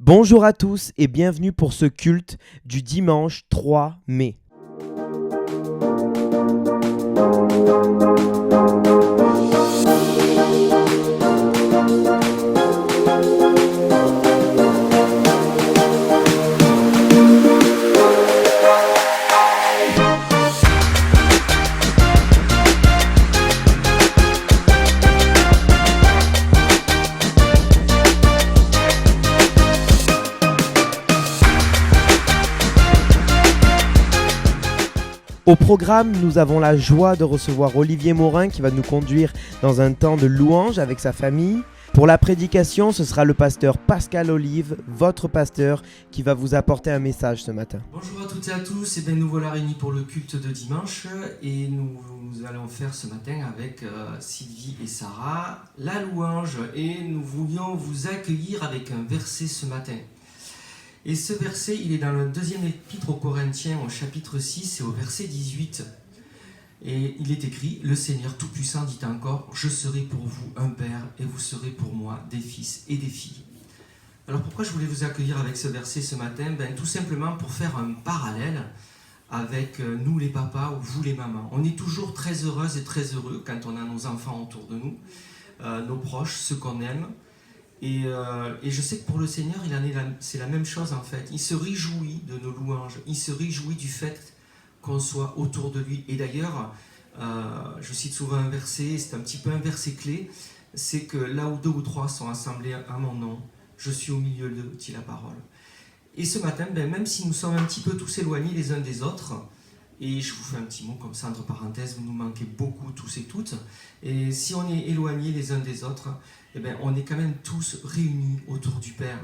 Bonjour à tous et bienvenue pour ce culte du dimanche 3 mai. Au programme, nous avons la joie de recevoir Olivier Morin qui va nous conduire dans un temps de louange avec sa famille. Pour la prédication, ce sera le pasteur Pascal Olive, votre pasteur, qui va vous apporter un message ce matin. Bonjour à toutes et à tous, nous voilà réunis pour le culte de dimanche et nous allons faire ce matin avec Sylvie et Sarah la louange et nous voulions vous accueillir avec un verset ce matin. Et ce verset, il est dans le deuxième épître aux Corinthiens, au chapitre 6 et au verset 18. Et il est écrit, le Seigneur Tout-Puissant dit encore, je serai pour vous un père et vous serez pour moi des fils et des filles. Alors pourquoi je voulais vous accueillir avec ce verset ce matin? Tout simplement pour faire un parallèle avec nous les papas ou vous les mamans. On est toujours très heureuses et très heureux quand on a nos enfants autour de nous, nos proches, ceux qu'on aime. Et je sais que pour le Seigneur, c'est la même chose en fait. Il se réjouit de nos louanges, il se réjouit du fait qu'on soit autour de lui. Et d'ailleurs, je cite souvent un verset, c'est un petit peu un verset clé, c'est que là où 2 ou 3 sont assemblés à mon nom, je suis au milieu d'eux, dit la parole. Et ce matin, même si nous sommes un petit peu tous éloignés les uns des autres, et je vous fais un petit mot comme ça entre parenthèses, vous nous manquez beaucoup tous et toutes, et si on est éloignés les uns des autres, on est quand même tous réunis autour du Père.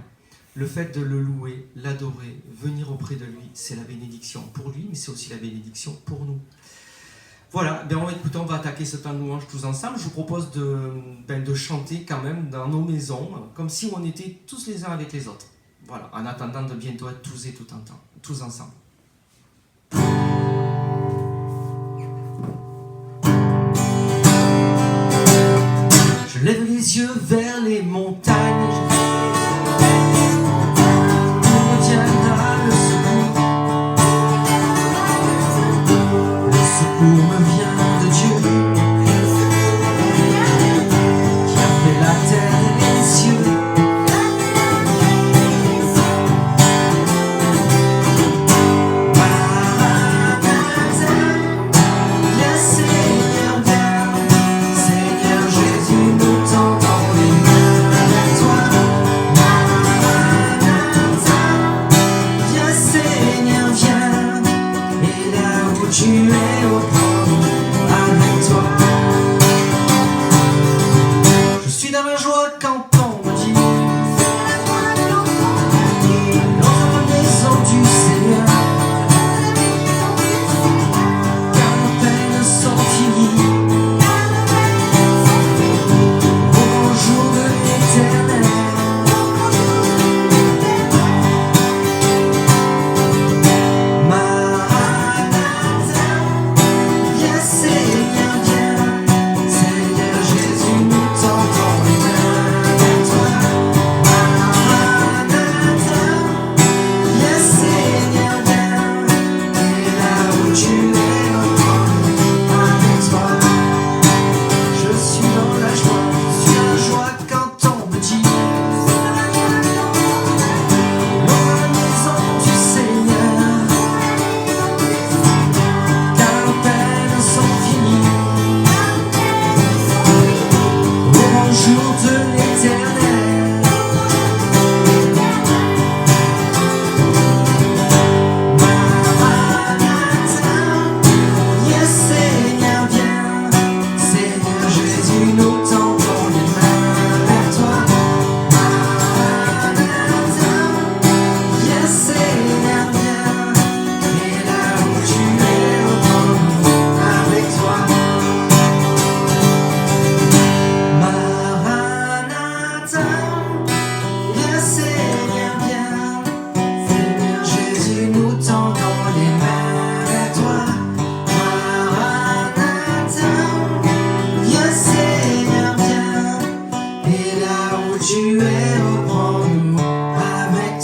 Le fait de le louer, l'adorer, venir auprès de lui, c'est la bénédiction pour lui, mais c'est aussi la bénédiction pour nous. Voilà, écoutez, on va attaquer ce temps de louange tous ensemble. Je vous propose de chanter quand même dans nos maisons, comme si on était tous les uns avec les autres. Voilà, en attendant de bientôt être tous ensemble. Je lève les yeux vers les montagnes. D'où me viendra le secours? Le secours me vient de Dieu, qui a fait la terre et les cieux. Seigneur Jésus, nous tendons les mains.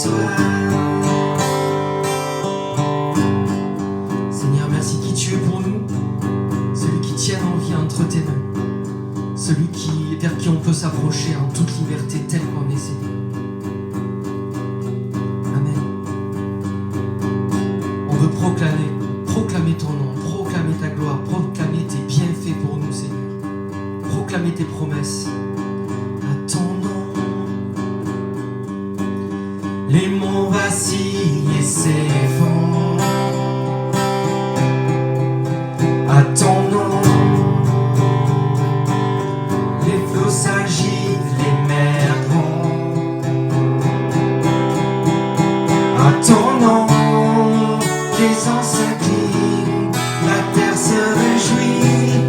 toi. Seigneur, merci qui tu es pour nous, celui qui tient nos vies entre tes mains, celui vers qui on peut s'approcher en toute liberté tel qu'on est, Seigneur. Amen. On veut proclamer ton nom, proclamer ta gloire, proclamer tes bienfaits pour nous, Seigneur. Proclamer tes promesses. À ton nom, les monts vacillent et s'effondrent. À ton nom, les flots s'agitent, les mers grondent. À ton nom, les ans s'inclinent, la terre se réjouit,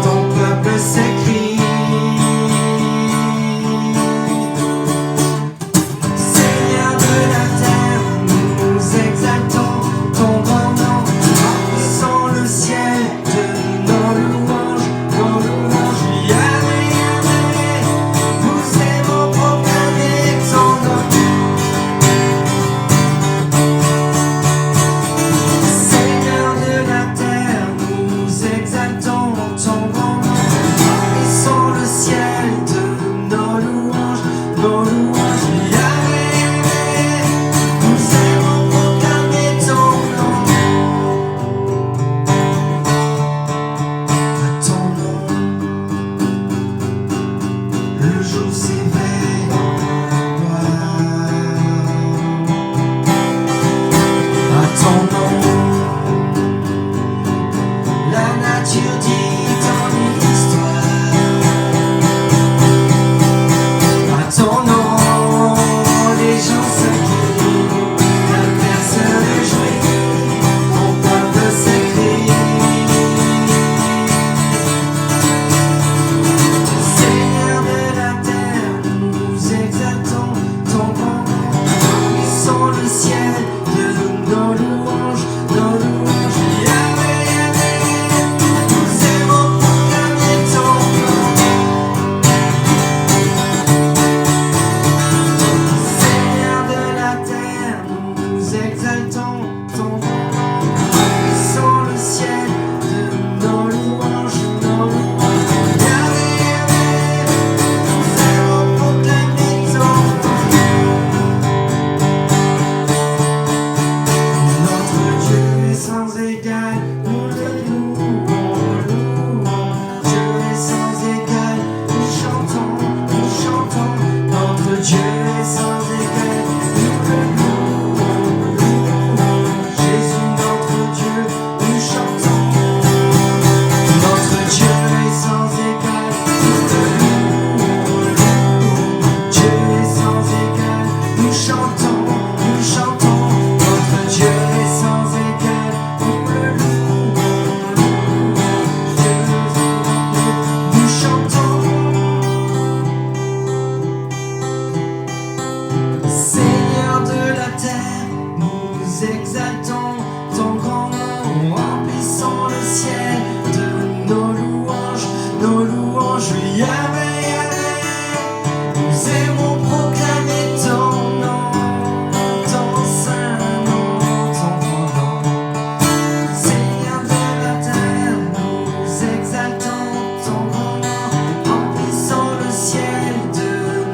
ton peuple s'écrie. Seigneur de la terre, nous exaltons ton grand nom, remplissons le ciel de nos louanges, Yahvé, Yahvé, nous aimons proclamer ton nom. Seigneur de la terre, nous exaltons ton grand nom, remplissons le ciel de nos louanges, Yahvé, Yahvé, nous aimons proclamer ton nom. À ton nom, le jour s'éveille en gloire. À ton nom, la nature dit ton histoire. À ton nom, les gens s'inclinent, la terre se réjouit, ton peuple s'écrie. Seigneur de la terre, nous exaltons ton grand nom, remplissons le ciel de nos louanges, Yahvé, Yahvé, nous aimons proclamer ton nom. Seigneur de la terre, nous exaltons ton grand nom, remplissons le ciel de nos louanges, Yahvé, Yahvé, nous aimons proclamer ton nom. Notre Dieu est sans égal, nous le louons. Dieu est sans égal, nous chantons. Notre Dieu est sans égal, nous le louons. Jésus, notre Dieu, nous chantons. Notre Dieu est sans égal, nous le louons. Dieu est sans égal, nous chantons. Notre Dieu est sans égal, nous le louons. Nous chantons. Seigneur de la terre, nous exaltons ton grand nom, remplissons le ciel de nos louanges, Yahvé, Yahvé, nous aimons proclamer ton nom, ton saint nom, ton grand nom. Seigneur de la terre, nous exaltons ton grand nom, remplissons le ciel de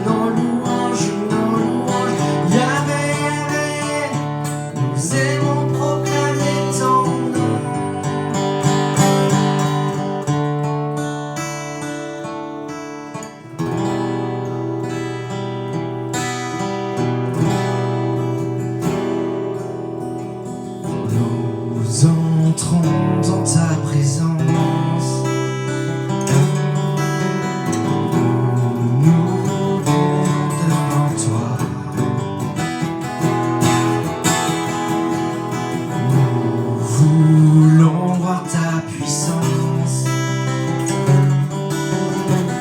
nos louanges, Yahvé, Yahvé, nous aimons proclamer ton nom. Nous entrons dans ta présence, nous venons devant toi. Nous voulons voir ta puissance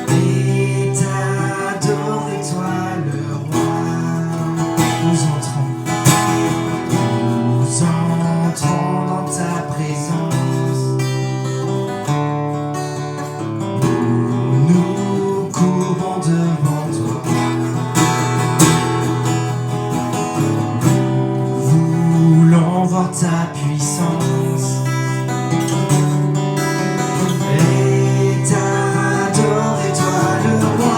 et t'adorer, toi le roi. Nous entrons dans ta présence. ta puissance et t'adorer toi le roi.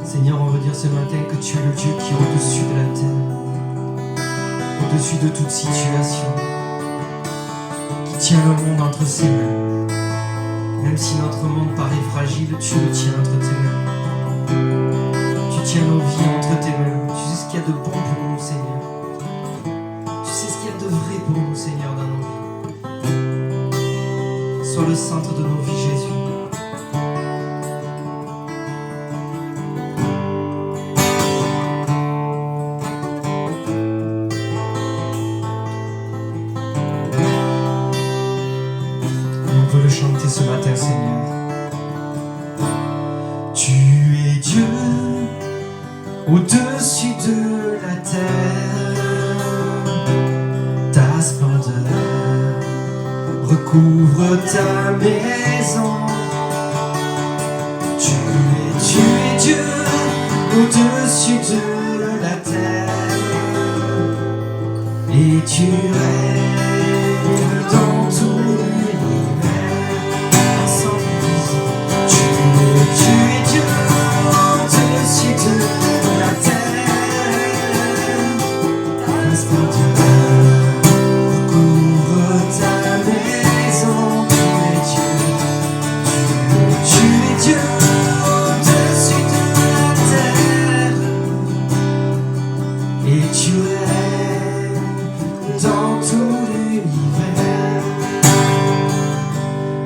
Seigneur, on veut dire ce matin que tu es le Dieu qui est au-dessus de la terre, au-dessus de toute situation, qui tient le monde entre ses mains. Même si notre monde paraît fragile, tu le tiens entre tes mains. Tu tiens nos vies entre tes mains. Tu sais ce qu'il y a de bon pour nous, Seigneur. Tu sais ce qu'il y a de vrai pour nous, Seigneur, dans nos vies. Sois le centre de nos vies, Jésus. On veut le chanter ce matin, Seigneur. Tu es Dieu au-dessus de la terre. Ta splendeur recouvre ta maison. Tu es Dieu au-dessus de la terre. Et tu règnes dans tout l'univers. Tu es Dieu au-dessus de la terre. Ta splendeur recouvre ta maison. Tu es Dieu au-dessus de la terre. Et tu règnes dans tout l'univers.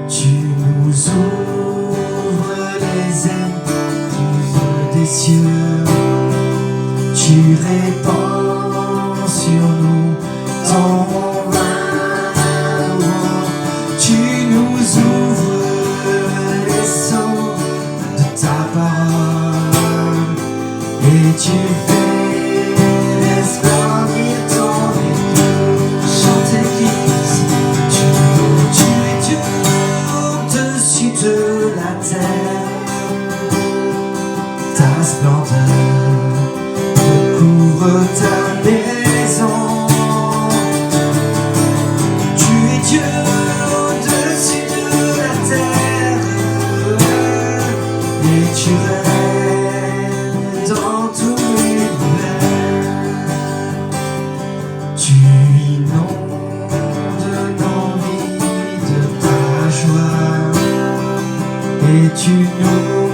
Tu nous ouvres les ailes des cieux. Tu répands sur nous ton amour. Tu nous ouvres les sons de ta parole. tu fais resplendir ton église, chante église, tu es Dieu au-dessus de la terre, ta splendeur recouvre ta maison, tu es Dieu au-dessus de la terre, et tu règnes dans tout l'univers, tu inondes nos vies de ta joie, et tu nous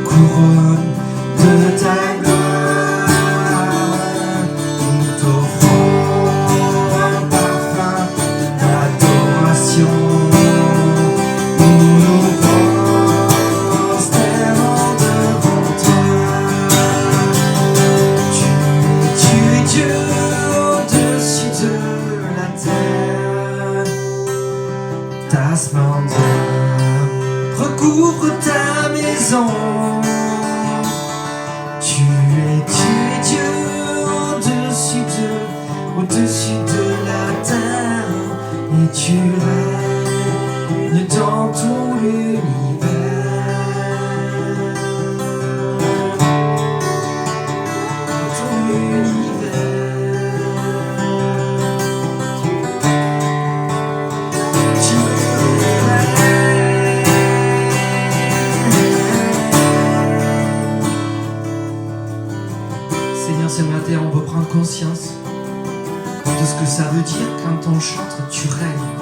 couronnes de ta gloire. Nous t'offrons un parfum d'adoration, nous nous prosternons devant toi. Tu es Dieu au-dessus de la terre, ta splendeur recouvre ta maison. Tu es Dieu au-dessus de la terre, et tu règnes dans tout l'univers. Tout l'univers. Tu règnes. Seigneur, ce matin, on veut prendre conscience de ce que ça veut dire quand on chante tu règnes.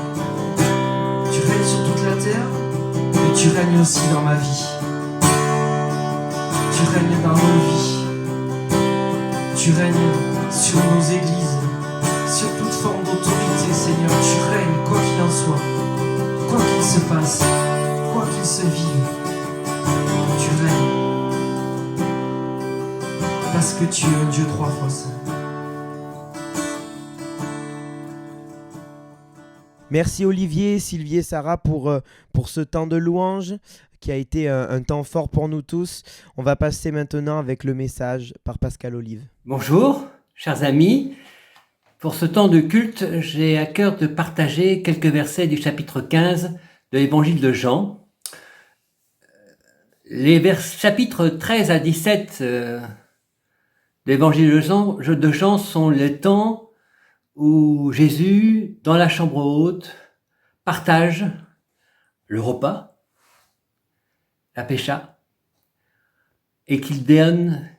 Tu règnes sur toute la terre, mais tu règnes aussi dans ma vie. Tu règnes dans nos vies. Tu règnes sur nos églises, sur toute forme d'autorité, Seigneur. Tu règnes, quoi qu'il en soit, quoi qu'il se passe, quoi qu'il se vive. Tu règnes. Parce que tu es un Dieu trois fois saint. Merci Olivier, Sylvie et Sarah pour ce temps de louange qui a été un temps fort pour nous tous. On va passer maintenant avec le message par Pascal Olive. Bonjour, chers amis. Pour ce temps de culte, j'ai à cœur de partager quelques versets du chapitre 15 de l'évangile de Jean. Les chapitres 13 à 17 de l'évangile de Jean sont les temps où Jésus, dans la chambre haute, partage le repas, la pécha, et qu'il donne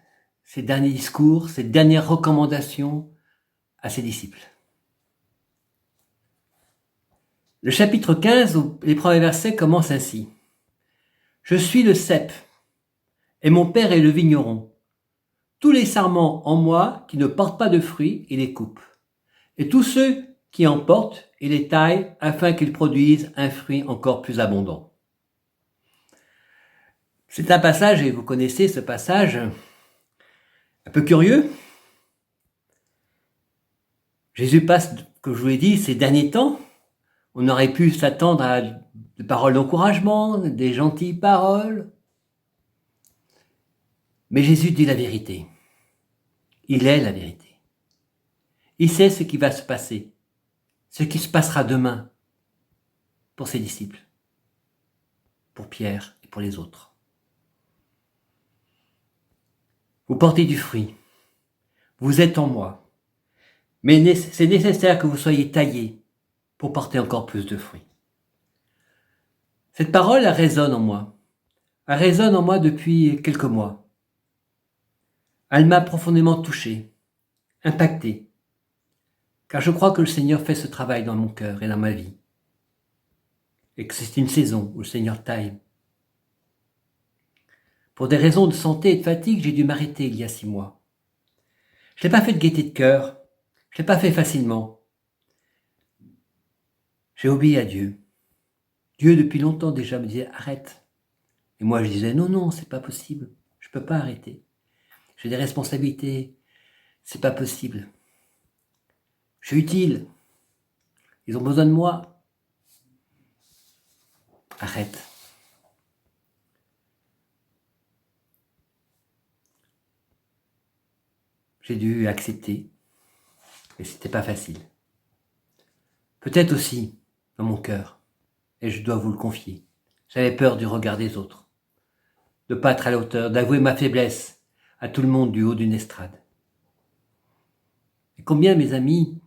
ses derniers discours, ses dernières recommandations à ses disciples. Le chapitre 15, les premiers versets commencent ainsi. « Je suis le cep, et mon père est le vigneron. Tous les sarments en moi qui ne portent pas de fruits, il les coupe. Et tous ceux qui en portent, il les taille afin qu'ils produisent un fruit encore plus abondant. » C'est un passage, et vous connaissez ce passage, un peu curieux. Jésus passe, comme je vous l'ai dit, ces derniers temps. On aurait pu s'attendre à des paroles d'encouragement, des gentilles paroles. Mais Jésus dit la vérité. Il est la vérité. Il sait ce qui va se passer, ce qui se passera demain pour ses disciples, pour Pierre et pour les autres. Vous portez du fruit, vous êtes en moi, mais c'est nécessaire que vous soyez taillés pour porter encore plus de fruits. Cette parole, elle résonne en moi. Elle résonne en moi depuis quelques mois. Elle m'a profondément touché, impacté, car je crois que le Seigneur fait ce travail dans mon cœur et dans ma vie, et que c'est une saison où le Seigneur taille. Pour des raisons de santé et de fatigue, j'ai dû m'arrêter il y a 6 mois. Je ne l'ai pas fait de gaieté de cœur, je ne l'ai pas fait facilement. J'ai obéi à Dieu. Dieu, depuis longtemps déjà, me disait « arrête ». Et moi, je disais « non, c'est pas possible, je peux pas arrêter. J'ai des responsabilités, c'est pas possible. Je suis utile, ils ont besoin de moi. Arrête. » J'ai dû accepter, et c'était pas facile. Peut-être aussi dans mon cœur, et je dois vous le confier, j'avais peur du regard des autres, de pas être à la hauteur, d'avouer ma faiblesse à tout le monde du haut d'une estrade. Et combien, mes amis,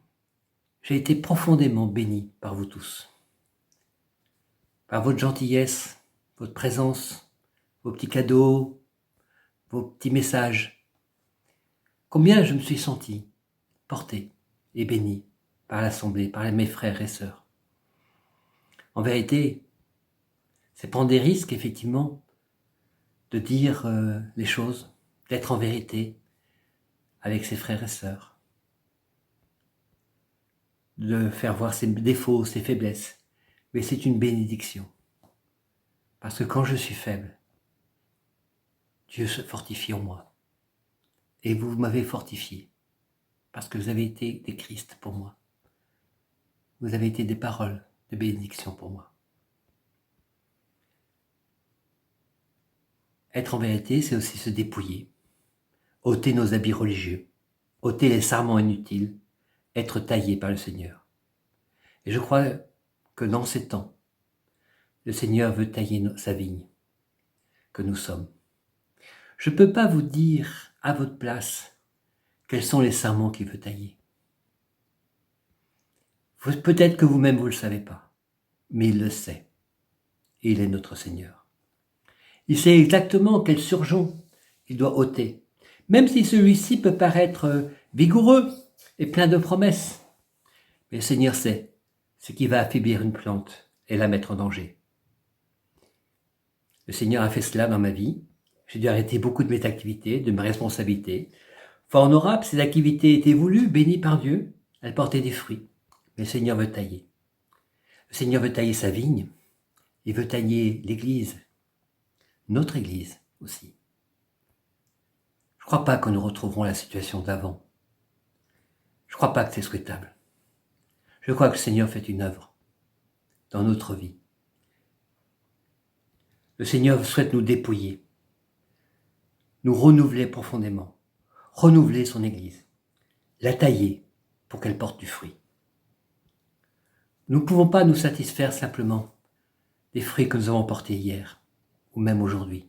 j'ai été profondément béni par vous tous, par votre gentillesse, votre présence, vos petits cadeaux, vos petits messages. Combien je me suis senti porté et béni par l'Assemblée, par mes frères et sœurs. En vérité, c'est prendre des risques, effectivement, de dire les choses, d'être en vérité avec ses frères et sœurs, de faire voir ses défauts, ses faiblesses. Mais c'est une bénédiction. Parce que quand je suis faible, Dieu se fortifie en moi. Et vous m'avez fortifié. Parce que vous avez été des Christ pour moi. Vous avez été des paroles de bénédiction pour moi. Être en vérité, c'est aussi se dépouiller. Ôter nos habits religieux. Ôter les sarments inutiles. Être taillé par le Seigneur. Et je crois que dans ces temps, le Seigneur veut tailler sa vigne, que nous sommes. Je ne peux pas vous dire à votre place quels sont les sarments qu'il veut tailler. Peut-être que vous-même vous ne le savez pas, mais il le sait. Et il est notre Seigneur. Il sait exactement quel surgeon il doit ôter, même si celui-ci peut paraître vigoureux et plein de promesses. Mais le Seigneur sait ce qui va affaiblir une plante et la mettre en danger. Le Seigneur a fait cela dans ma vie. J'ai dû arrêter beaucoup de mes activités, de mes responsabilités. Fort honorable, ces activités étaient voulues, bénies par Dieu. Elles portaient des fruits. Mais le Seigneur veut tailler. Le Seigneur veut tailler sa vigne. Il veut tailler l'Église. Notre Église aussi. Je ne crois pas que nous retrouverons la situation d'avant. Je ne crois pas que c'est souhaitable. Je crois que le Seigneur fait une œuvre dans notre vie. Le Seigneur souhaite nous dépouiller, nous renouveler profondément, renouveler son Église, la tailler pour qu'elle porte du fruit. Nous ne pouvons pas nous satisfaire simplement des fruits que nous avons portés hier ou même aujourd'hui,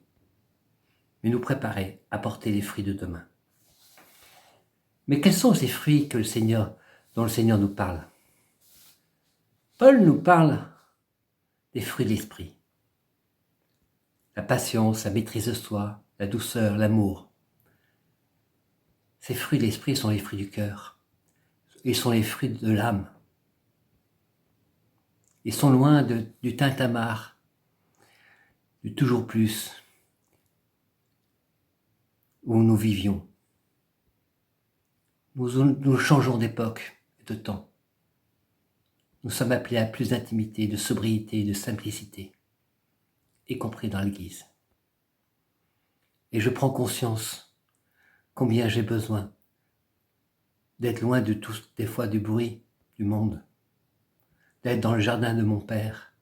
mais nous préparer à porter les fruits de demain. Mais quels sont ces fruits dont le Seigneur nous parle? Paul nous parle des fruits de l'esprit. La patience, la maîtrise de soi, la douceur, l'amour. Ces fruits de l'esprit sont les fruits du cœur. Ils sont les fruits de l'âme. Ils sont loin du tintamarre, du toujours plus, où nous vivions. Nous changeons d'époque et de temps. Nous sommes appelés à plus d'intimité, de sobriété, de simplicité, y compris dans l'Église. Et je prends conscience combien j'ai besoin d'être loin de tout, des fois, du bruit du monde, d'être dans le jardin de mon Père,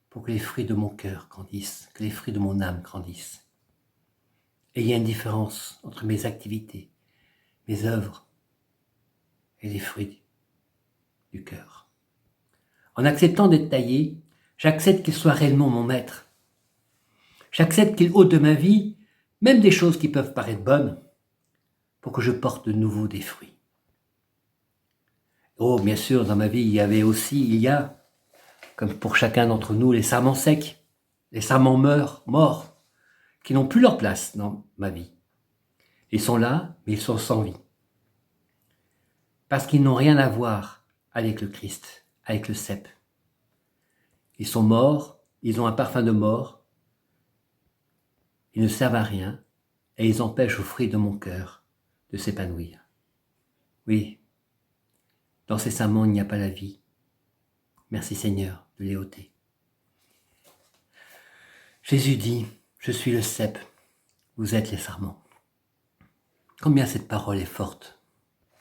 pour que les fruits de mon cœur grandissent, que les fruits de mon âme grandissent. Et il y a une différence entre mes activités, mes œuvres et les fruits du cœur. En acceptant d'être taillé, j'accepte qu'il soit réellement mon maître. J'accepte qu'il ôte de ma vie même des choses qui peuvent paraître bonnes pour que je porte de nouveau des fruits. Oh, bien sûr, dans ma vie, il y a, comme pour chacun d'entre nous, les sarments secs, les sarments morts, qui n'ont plus leur place dans ma vie. Ils sont là, mais ils sont sans vie. Parce qu'ils n'ont rien à voir avec le Christ, avec le cep. Ils sont morts, ils ont un parfum de mort, ils ne servent à rien, et ils empêchent aux fruits de mon cœur de s'épanouir. Oui, dans ces sarments, il n'y a pas la vie. Merci Seigneur de les ôter. Jésus dit, je suis le cep, vous êtes les sarments. Combien cette parole est forte.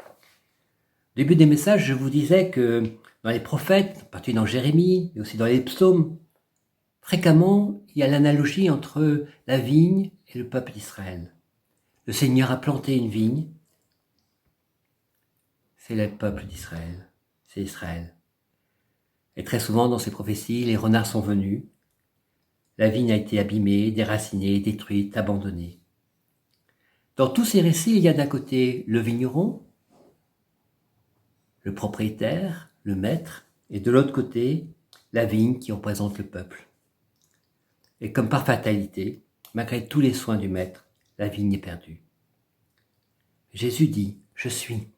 Au début des messages, je vous disais que dans les prophètes, en particulier dans Jérémie, mais aussi dans les psaumes, fréquemment, il y a l'analogie entre la vigne et le peuple d'Israël. Le Seigneur a planté une vigne, c'est le peuple d'Israël, c'est Israël. Et très souvent dans ces prophéties, les renards sont venus, la vigne a été abîmée, déracinée, détruite, abandonnée. Dans tous ces récits, il y a d'un côté le vigneron, le propriétaire, le maître, et de l'autre côté, la vigne qui représente le peuple. Et comme par fatalité, malgré tous les soins du maître, la vigne est perdue. Jésus dit, je suis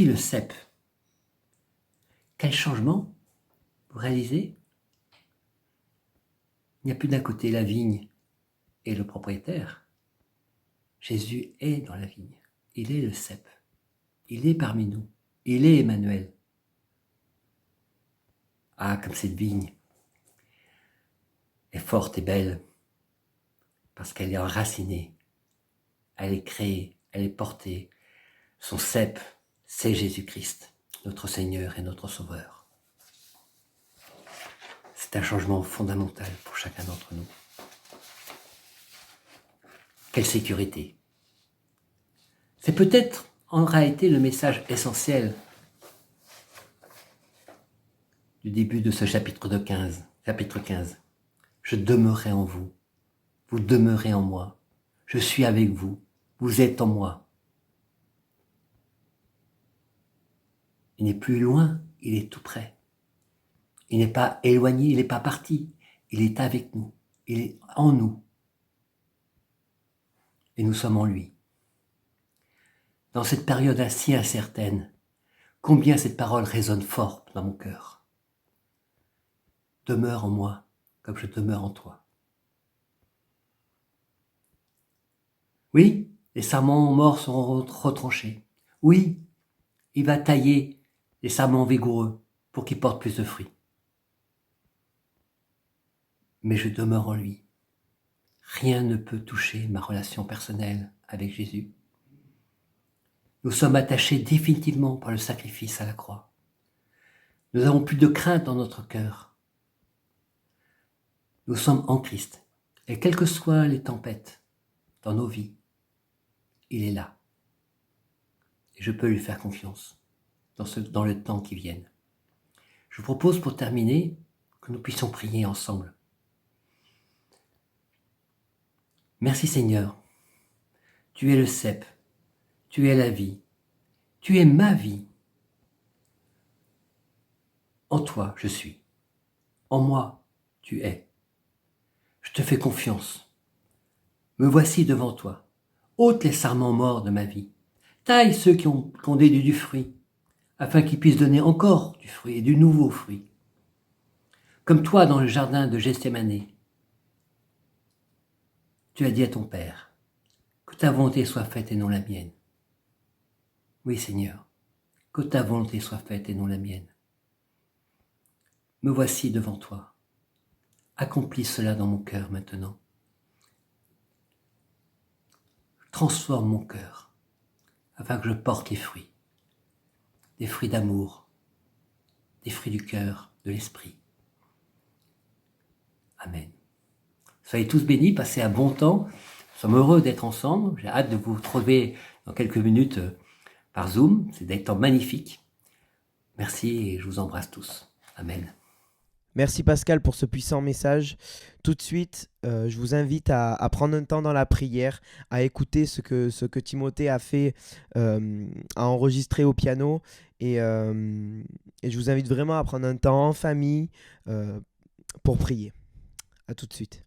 le cep. Quel changement, vous réalisez? Il n'y a plus d'un côté la vigne et le propriétaire. Jésus est dans la vigne, il est le cep, il est parmi nous, il est Emmanuel. Ah, comme cette vigne est forte et belle, parce qu'elle est enracinée, elle est créée, elle est portée. Son cep, c'est Jésus-Christ, notre Seigneur et notre Sauveur. C'est un changement fondamental pour chacun d'entre nous. Quelle sécurité! C'est peut-être en réalité le message essentiel du début de ce chapitre 15. Je demeurerai en vous, vous demeurez en moi, je suis avec vous, vous êtes en moi. Il n'est plus loin, il est tout près. Il n'est pas éloigné, il n'est pas parti, il est avec nous, il est en nous. Et nous sommes en lui. Dans cette période si incertaine, combien cette parole résonne fort dans mon cœur. Demeure en moi, comme je demeure en toi. Oui, les sarments morts seront retranchés. Oui, il va tailler les sarments vigoureux pour qu'ils portent plus de fruits. Mais je demeure en lui. Rien ne peut toucher ma relation personnelle avec Jésus. Nous sommes attachés définitivement par le sacrifice à la croix. Nous n'avons plus de crainte dans notre cœur. Nous sommes en Christ. Et quelles que soient les tempêtes dans nos vies, il est là. Et je peux lui faire confiance dans le temps qui vient. Je vous propose pour terminer que nous puissions prier ensemble. Merci Seigneur, tu es le cep, tu es la vie, tu es ma vie. En toi je suis, en moi tu es. Je te fais confiance. Me voici devant toi. Ôte les sarments morts de ma vie. Taille ceux qui ont déduit du fruit, afin qu'ils puissent donner encore du fruit et du nouveau fruit. Comme toi dans le jardin de Gethsémani, tu as dit à ton Père, que ta volonté soit faite et non la mienne. Oui Seigneur, que ta volonté soit faite et non la mienne. Me voici devant toi. Accomplis cela dans mon cœur maintenant. Transforme mon cœur, afin que je porte les fruits. Des fruits d'amour, des fruits du cœur, de l'esprit. Amen. Soyez tous bénis, passez un bon temps. Nous sommes heureux d'être ensemble. J'ai hâte de vous retrouver dans quelques minutes par Zoom. C'est des temps magnifiques. Merci et je vous embrasse tous. Amen. Merci Pascal pour ce puissant message. Tout de suite, je vous invite à prendre un temps dans la prière, à écouter ce que Timothée a fait, à enregistrer au piano. Et je vous invite vraiment à prendre un temps en famille pour prier. À tout de suite.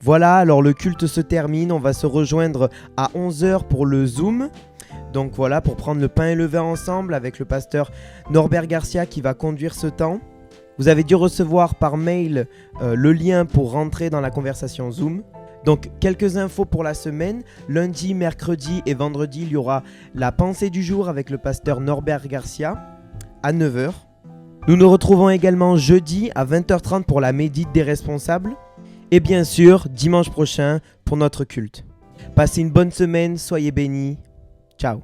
Voilà, alors le culte se termine, on va se rejoindre à 11h pour le Zoom. Donc voilà, pour prendre le pain et le vin ensemble avec le pasteur Norbert Garcia qui va conduire ce temps. Vous avez dû recevoir par mail le lien pour rentrer dans la conversation Zoom. Donc quelques infos pour la semaine. Lundi, mercredi et vendredi, il y aura la pensée du jour avec le pasteur Norbert Garcia à 9h. Nous nous retrouvons également jeudi à 20h30 pour la médite des responsables. Et bien sûr, dimanche prochain pour notre culte. Passez une bonne semaine, soyez bénis. Ciao.